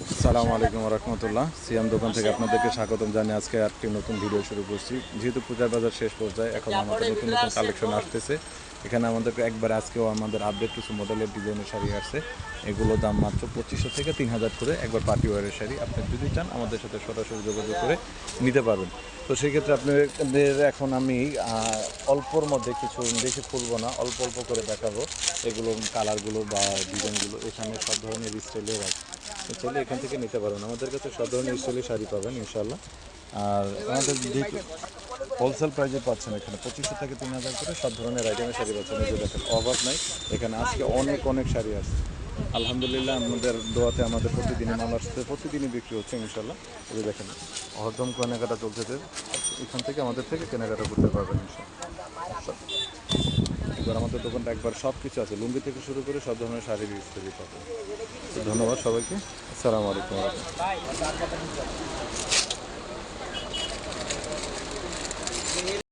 আসসালামু আলাইকুম রহমতুল্লাহ। সিয়াম দোকান থেকে আপনাদেরকে স্বাগতম জানিয়ে আজকে একটি নতুন ভিডিও শুরু করছি। যেহেতু পূজার বাজার শেষ পর্যায়ে, এখন আমাদের নতুন নতুন কালেকশন আসতেছে। এখানে আমাদেরকে একবার আজকেও আমাদের আপডেট কিছু মডেলের ডিজাইনের শাড়ি আসছে। এগুলো দাম মাত্র 2500 থেকে 3000 করে, একবার পার্টি ওয়ারের শাড়ি। আপনি যদি চান আমাদের সাথে সরাসরি যোগাযোগ করে নিতে পারবেন। তো সেই ক্ষেত্রে আপনাদের এখন আমি অল্পর মধ্যে কিছু বেশি খুলবো না, অল্প অল্প করে দেখাবো। এগুলো কালারগুলো বা ডিজাইনগুলো এখানে সব ধরনের স্টাইলের আছে, চাইলে এখান থেকে নিতে পারবেন। আমাদের কাছে সব ধরনের স্টাইলের শাড়ি পাবেন ইনশাল্লাহ। আর আমাদের যেহেতু হোলসেল প্রাইজে পাচ্ছেন, এখানে 2500 থেকে 3000 করে সব ধরনের আইটেমের শাড়ি পাচ্ছেন। এই যে দেখেন, অভাব নাই এখানে। আজকে অনেক অনেক শাড়ি আসছে আলহামদুলিল্লাহ। আমাদের দোয়াতে আমাদের প্রতিদিনই মাল আসছে, প্রতিদিনই বিক্রি হচ্ছে ইনশাল্লাহ। এই যে দেখেন, হরদম কেনাকাটা চলছে। এখান থেকে আমাদের থেকে কেনাকাটা করতে পারবেন ইনশাল্লাহ। এবার আমাদের দোকানটা একবার সব কিছু আছে, লুঙ্গি থেকে শুরু করে সব ধরনের শাড়ির ইত্যাদি পাবেন। তো ধন্যবাদ সবাইকে। আসসালামু আলাইকুম।